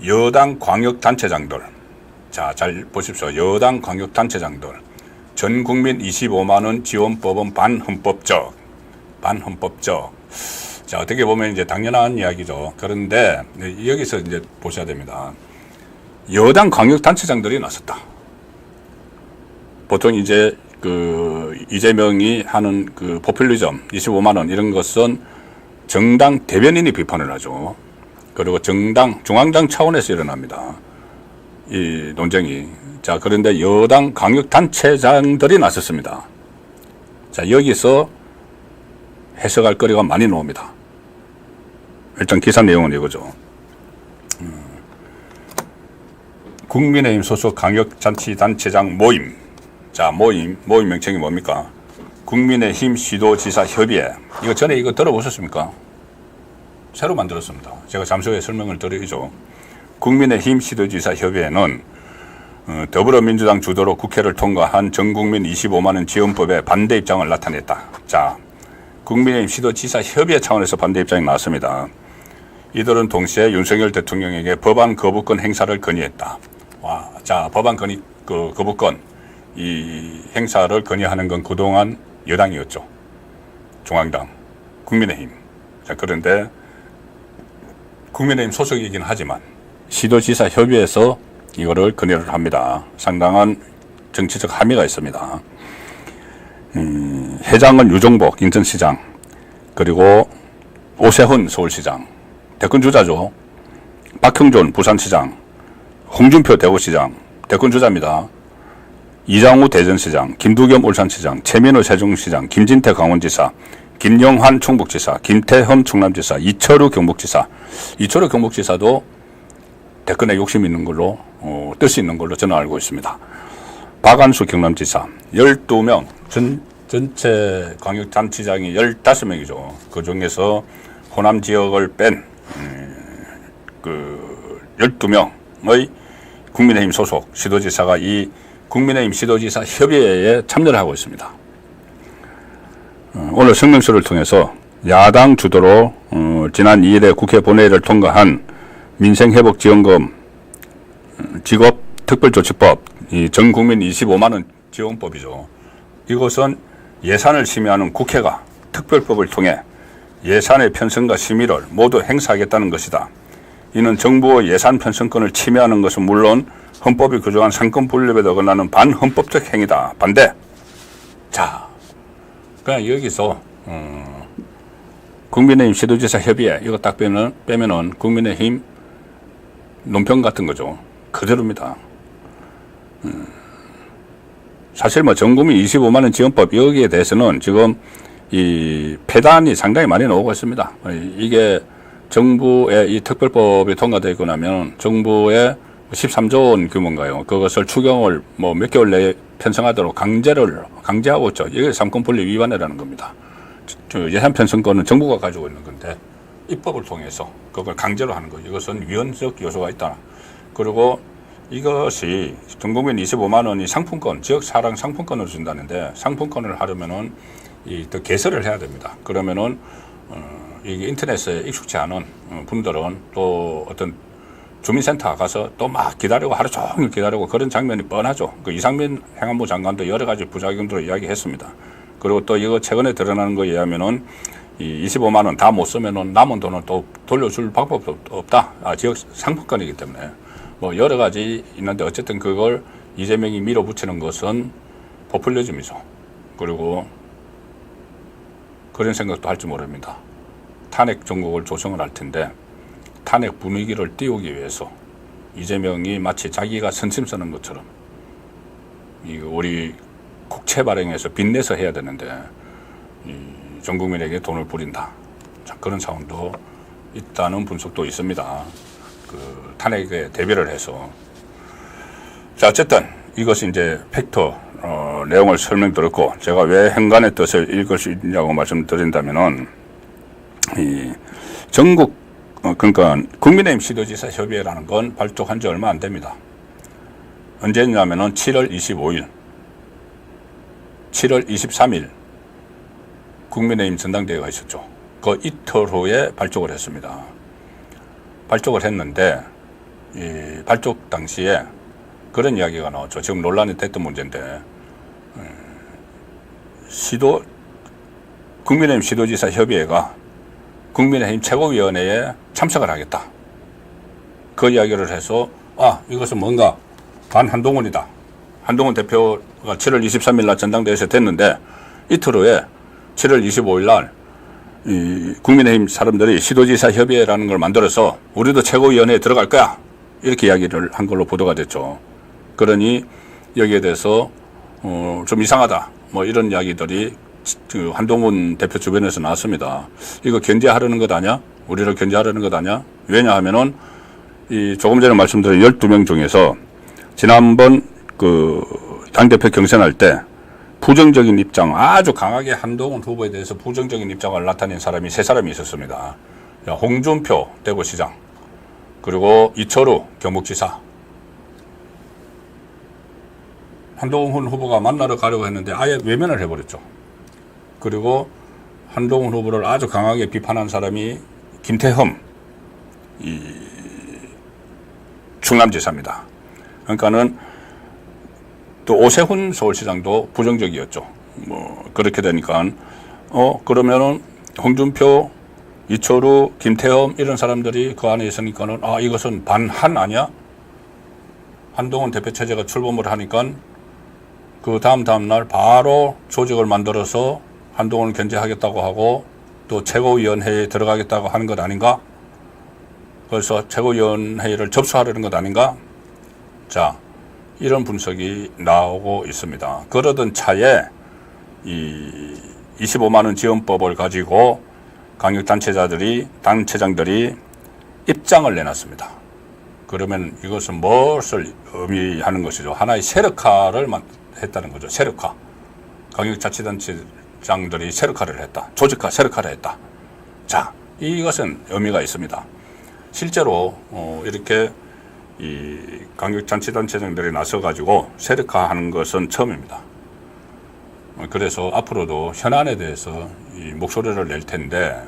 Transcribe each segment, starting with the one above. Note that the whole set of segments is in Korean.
여당 광역단체장들, 자, 잘 보십시오. 여당 광역단체장들, 전 국민 25만원 지원법은 반헌법적. 자, 어떻게 보면 이제 당연한 이야기죠. 그런데 여기서 이제 보셔야 됩니다. 여당 광역단체장들이 나섰다. 보통 이제 그 이재명이 하는 그 포퓰리즘 25만원 이런 것은 정당 대변인이 비판을 하죠. 그리고 중앙당 차원에서 일어납니다. 이 논쟁이. 자, 그런데 여당 광역단체장들이 나섰습니다. 자, 여기서 해석할 거리가 많이 나옵니다. 일단 기사 내용은 이거죠. 국민의힘 소속 광역자치단체장 모임. 자, 모임 명칭이 뭡니까? 국민의힘 시도지사 협의회. 이거 전에 이거 들어보셨습니까? 새로 만들었습니다. 제가 잠시 후에 설명을 드리죠. 국민의힘 시도지사 협의회는 더불어민주당 주도로 국회를 통과한 전국민 25만원 지원법에 반대 입장을 나타냈다. 자, 국민의힘 시도지사 협의회 차원에서 반대 입장이 나왔습니다. 이들은 동시에 윤석열 대통령에게 법안 거부권 행사를 건의했다. 와, 자, 법안 거부권 이 행사를 건의하는 건 그동안 여당이었죠. 중앙당, 국민의힘. 자, 그런데 국민의힘 소속이긴 하지만 시도지사 협의회에서 이거를 건의를 합니다. 상당한 정치적 함의가 있습니다. 회장은 유종복 인천시장, 그리고 오세훈 서울시장, 대권주자죠. 박형준 부산시장, 홍준표 대구시장, 대권주자입니다. 이장우 대전시장, 김두겸 울산시장, 최민호 세종시장, 김진태 강원지사, 김영환 충북지사, 김태흠 충남지사, 이철우 경북지사. 이철우 경북지사도 대권에 욕심 있는 걸로, 뜻이 있는 걸로 저는 알고 있습니다. 박안수 경남지사, 12명, 전체 광역단체장이 15명이죠. 그 중에서 호남 지역을 뺀, 12명의 국민의힘 소속 시도지사가 이 국민의힘 시도지사 협의회에 참여를 하고 있습니다. 오늘 성명서를 통해서 야당 주도로 지난 2일에 국회 본회의를 통과한 민생회복지원금 직업특별조치법, 이 전국민 25만원 지원법이죠. 이것은 예산을 심의하는 국회가 특별법을 통해 예산의 편성과 심의를 모두 행사하겠다는 것이다. 이는 정부의 예산 편성권을 침해하는 것은 물론 헌법이 규정한 상권 분립에 어긋나는 반헌법적 행위다. 반대. 자, 그냥 여기서 국민의힘 시도지사 협의회 이거 딱 빼면은 국민의힘 논평 같은 거죠. 그대로입니다. 사실 뭐 전국민 25만원 지원법 여기에 대해서는 지금 이 폐단이 상당히 많이 나오고 있습니다. 이게 정부의 이 특별법이 통과되고 나면 정부의 13조 원 규모인가요? 그것을 추경을 뭐 몇 개월 내에 편성하도록 강제하고 있죠. 이게 상권분립 위반이라는 겁니다. 예산 편성권은 정부가 가지고 있는 건데 입법을 통해서 그걸 강제로 하는 거. 이것은 위헌적 요소가 있다. 그리고 이것이 전국민 25만 원이 상품권, 지역 사랑 상품권을 준다는데 상품권을 하려면은 또 개설을 해야 됩니다. 그러면은 이게 인터넷에 익숙치 않은 분들은 또 어떤 주민센터 가서 또 막 기다리고 하루 종일 기다리고 그런 장면이 뻔하죠. 그 이상민 행안부 장관도 여러 가지 부작용들을 이야기했습니다. 그리고 또 이거 최근에 드러나는 거에 의하면은 이 25만 원 다 못 쓰면은 남은 돈은 또 돌려줄 방법도 없다. 지역 상품권이기 때문에 뭐 여러 가지 있는데 어쨌든 그걸 이재명이 밀어붙이는 것은 포퓰리즘이죠. 그리고 그런 생각도 할지 모릅니다. 탄핵 정국을 조성을 할 텐데 탄핵 분위기를 띄우기 위해서 이재명이 마치 자기가 선심 쓰는 것처럼 우리 국채 발행해서 빚내서 해야 되는데 전 국민에게 돈을 부린다. 자, 그런 상황도 있다는 분석도 있습니다. 그 탄핵에 대비를 해서. 자, 어쨌든 이것이 이제 팩터 내용을 설명드렸고 제가 왜 행간의 뜻을 읽을 수 있냐고 말씀드린다면은 이 전국 그러니까 국민의힘 시도지사 협의회라는 건 발족한 지 얼마 안 됩니다. 언제냐면은 7월 25일, 7월 23일 국민의힘 전당대회가 있었죠. 그 이틀 후에 발족을 했습니다. 발족을 했는데 이 발족 당시에 그런 이야기가 나왔죠. 지금 논란이 됐던 문제인데, 국민의힘 시도지사 협의회가 국민의힘 최고위원회에 참석을 하겠다. 그 이야기를 해서, 이것은 뭔가 반한동훈이다. 한동훈 대표가 7월 23일 날 전당대회에서 됐는데, 이틀 후에 7월 25일 날 이 국민의힘 사람들이 시도지사 협의회라는 걸 만들어서 우리도 최고위원회에 들어갈 거야. 이렇게 이야기를 한 걸로 보도가 됐죠. 그러니 여기에 대해서 좀 이상하다. 뭐 이런 이야기들이 한동훈 대표 주변에서 나왔습니다. 이거 견제하려는 것 아니야? 우리를 견제하려는 것 아니야? 왜냐하면은 이 조금 전에 말씀드린 12명 중에서 지난번 그 당대표 경선할 때 부정적인 입장, 아주 강하게 한동훈 후보에 대해서 부정적인 입장을 나타낸 사람이 3사람이 있었습니다. 홍준표 대구시장, 그리고 이철우 경북지사. 한동훈 후보가 만나러 가려고 했는데 아예 외면을 해버렸죠. 그리고 한동훈 후보를 아주 강하게 비판한 사람이 김태흠, 이 충남지사입니다. 그러니까는 또 오세훈 서울시장도 부정적이었죠. 뭐 그렇게 되니까 그러면은 홍준표, 이철우, 김태흠 이런 사람들이 그 안에 있으니까는 이것은 반한 아니야? 한동훈 대표 체제가 출범을 하니까 그 다음 날 바로 조직을 만들어서 한동훈을 견제하겠다고 하고 또 최고위원회에 들어가겠다고 하는 것 아닌가? 그래서 최고위원회를 접수하려는 것 아닌가? 자, 이런 분석이 나오고 있습니다. 그러던 차에 이 25만 원 지원법을 가지고 단체장들이 입장을 내놨습니다. 그러면 이것은 무엇을 의미하는 것이죠? 하나의 세력화를 했다는 거죠. 세력화. 광역자치단체장들이 세력화를 했다. 조직화, 세력화를 했다. 자, 이것은 의미가 있습니다. 실제로 이렇게 이 광역자치단체장들이 나서가지고 세력화하는 것은 처음입니다. 그래서 앞으로도 현안에 대해서 이 목소리를 낼 텐데,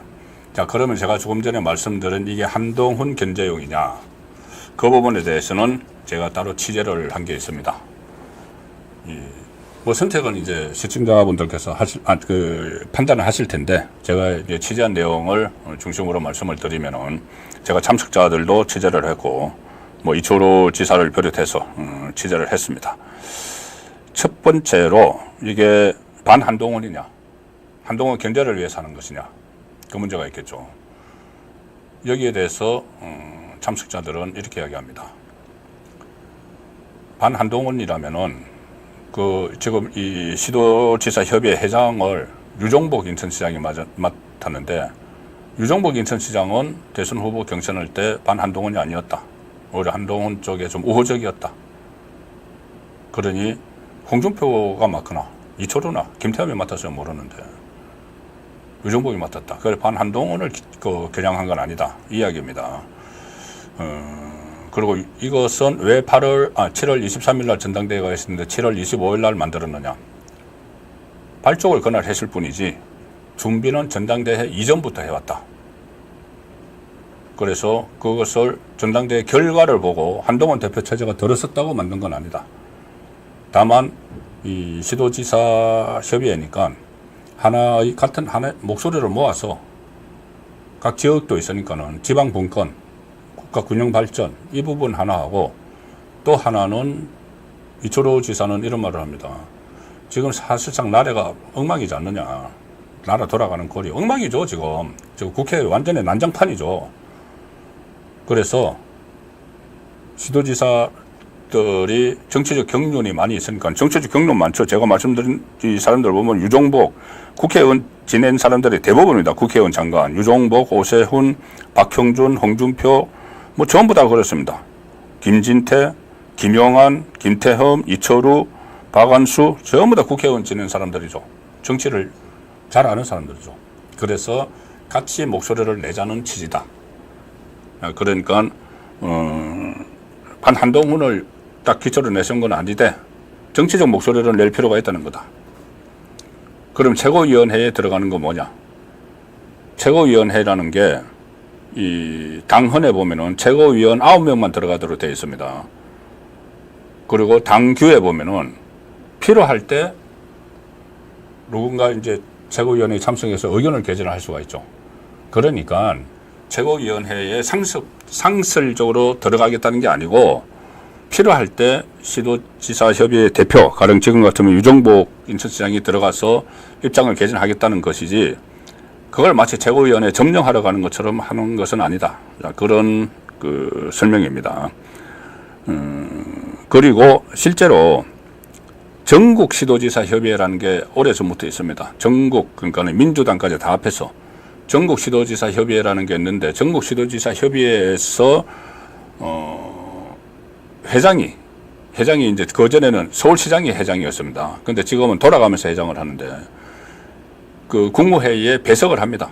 자, 그러면 제가 조금 전에 말씀드린 이게 한동훈 견제용이냐, 그 부분에 대해서는 제가 따로 취재를 한 게 있습니다. 뭐 선택은 이제 시청자분들께서 판단을 하실 텐데, 제가 이제 취재한 내용을 중심으로 말씀을 드리면은, 제가 참석자들도 취재를 했고, 뭐 이철우 지사를 비롯해서 취재를 했습니다. 첫 번째로 이게 반한동훈이냐, 한동훈 견제를 위해서 하는 것이냐, 그 문제가 있겠죠. 여기에 대해서 참석자들은 이렇게 이야기합니다. 반한동훈이라면은 지금 이 시도지사 협의회 회장을 유종복 인천시장이 맡았는데, 유종복 인천시장은 대선 후보 경선할 때 반한동훈이 아니었다. 오히려 한동훈 쪽에 좀 우호적이었다. 그러니 홍준표가 맡거나 이철우나 김태흠이 맡았으면 모르는데 유종복이 맡았다. 그래서 반한동훈을 겨냥한 건 아니다. 이 이야기입니다. 그리고 이것은 왜 7월 23일 날 전당대회가 있었는데 7월 25일 날 만들었느냐. 발족을 그날 했을 뿐이지 준비는 전당대회 이전부터 해왔다. 그래서 그것을 전당대회 결과를 보고 한동훈 대표 체제가 들었었다고 만든 건 아니다. 다만 이 시도지사 협의회니까 같은 하나의 목소리를 모아서 각 지역도 있으니까는 지방 분권, 국가 균형 발전 이 부분 하나하고 또 하나는 이철우 지사는 이런 말을 합니다. 지금 사실상 나라가 엉망이지 않느냐. 나라 돌아가는 꼴이 엉망이죠. 지금 국회 완전히 난장판이죠. 그래서 시도지사들이 정치적 경륜이 많이 있으니까, 정치적 경륜 많죠. 제가 말씀드린 이 사람들 보면 유종복, 국회의원 지낸 사람들이 대부분입니다. 국회의원 장관, 유종복, 오세훈, 박형준, 홍준표, 뭐 전부 다 그렇습니다. 김진태, 김용한, 김태흠, 이철우, 박완수, 전부 다 국회의원 지낸 사람들이죠. 정치를 잘 아는 사람들이죠. 그래서 같이 목소리를 내자는 취지다. 그러니까 한동훈을 딱 기초로 내세운 건 아닌데 정치적 목소리를 낼 필요가 있다는 거다. 그럼 최고위원회에 들어가는 건 뭐냐? 최고위원회라는 게 이 당헌에 보면은 최고위원 9명만 들어가도록 되어 있습니다. 그리고 당규에 보면은 필요할 때 누군가 이제 최고위원회에 참석해서 의견을 개진할 수가 있죠. 그러니까 최고위원회에 상설적으로 들어가겠다는 게 아니고 필요할 때 시도지사 협의회 대표, 가령 지금 같으면 유정복 인천시장이 들어가서 입장을 개진하겠다는 것이지 그걸 마치 최고위원회에 점령하러 가는 것처럼 하는 것은 아니다. 그런 그 설명입니다. 그리고 실제로 전국 시도지사 협의회라는 게 오래전부터 있습니다. 전국, 그러니까 민주당까지 다 합해서 전국 시도지사 협의회라는 게 있는데 전국 시도지사 협의회에서 회장이 이제 그전에는 서울시장이 회장이었습니다. 근데 지금은 돌아가면서 회장을 하는데 그 국무회의에 배석을 합니다.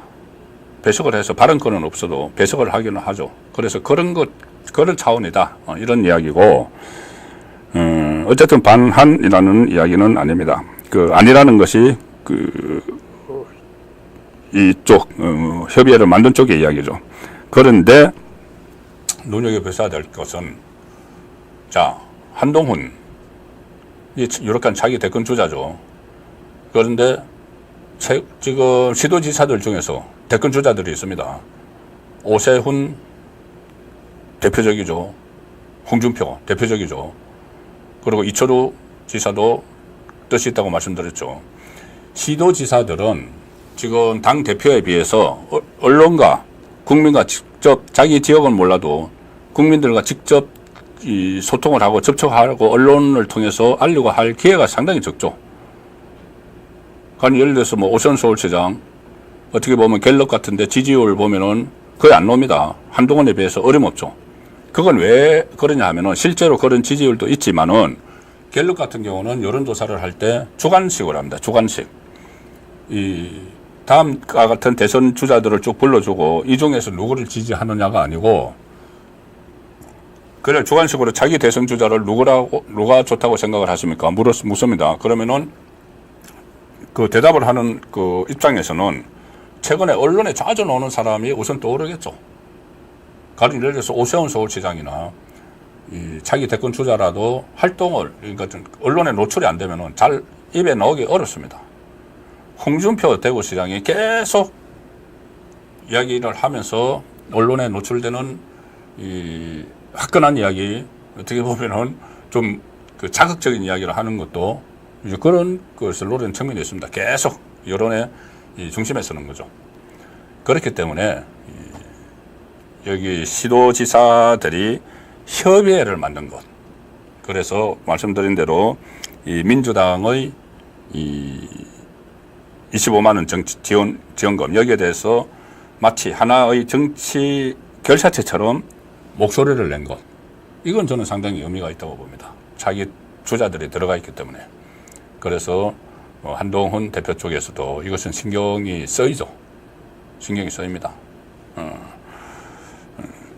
배석을 해서 발언권은 없어도 배석을 하기는 하죠. 그래서 그런 차원이다. 이런 이야기고, 어쨌든 반한이라는 이야기는 아닙니다. 아니라는 것이 이쪽, 협의회를 만든 쪽의 이야기죠. 그런데 눈여겨보셔야 될 것은, 자, 한동훈, 이렇게 자기 대권 주자죠. 그런데 지금 시도지사들 중에서 대권 주자들이 있습니다. 오세훈 대표적이죠. 홍준표 대표적이죠. 그리고 이철우 지사도 뜻이 있다고 말씀드렸죠. 시도지사들은 지금 당 대표에 비해서 언론과 국민과 직접 자기 지역은 몰라도 국민들과 직접 이 소통을 하고 접촉하고 언론을 통해서 알려고 할 기회가 상당히 적죠. 예를 들어서 뭐 오세훈 서울시장 어떻게 보면 갤럽 같은데 지지율 보면은 거의 안 나옵니다. 한동훈에 비해서 어림없죠. 그건 왜 그러냐 하면은 실제로 그런 지지율도 있지만은 갤럽 같은 경우는 여론조사를 할 때 주관식으로 합니다. 주관식. 이 다음과 같은 대선 주자들을 쭉 불러주고 이 중에서 누구를 지지하느냐가 아니고 그래 주관식으로 자기 대선 주자를 누가 좋다고 생각을 하십니까? 묻습니다. 그러면은 그 대답을 하는 그 입장에서는 최근에 언론에 자주 나오는 사람이 우선 떠오르겠죠. 가령 예를 들어서 오세훈 서울시장이나 이 자기 대권 주자라도 활동을 그러니까 좀 언론에 노출이 안 되면은 잘 입에 나오기 어렵습니다. 홍준표 대구시장이 계속 이야기를 하면서 언론에 노출되는 이 화끈한 이야기 어떻게 보면은 좀 그 자극적인 이야기를 하는 것도 이제 그런 것을 노리는 측면이 있습니다. 계속 여론의 중심에 서는 거죠. 그렇기 때문에 여기 시도지사들이 협의회를 만든 것. 그래서 말씀드린 대로 이 민주당의 이 25만 원 정치 지원금 여기에 대해서 마치 하나의 정치 결사체처럼 목소리를 낸 것. 이건 저는 상당히 의미가 있다고 봅니다. 자기 주자들이 들어가 있기 때문에. 그래서 한동훈 대표 쪽에서도 이것은 신경이 쓰이죠. 신경이 쓰입니다.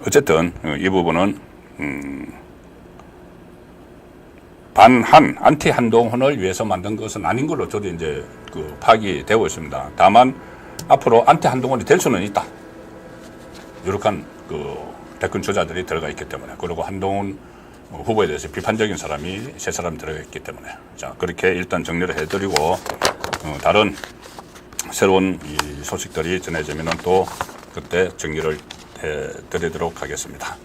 어쨌든 이 부분은 반한 안티 한동훈을 위해서 만든 것은 아닌 걸로 저도 이제 파악이 되고 있습니다. 다만 앞으로 안티 한동훈이 될 수는 있다. 유력한 대권 주자들이 들어가 있기 때문에 그리고 한동훈 후보에 대해서 비판적인 사람이 세 사람이 들어가 있기 때문에 자 그렇게 일단 정리를 해드리고 다른 새로운 이 소식들이 전해지면은 또 그때 정리를 해드리도록 하겠습니다.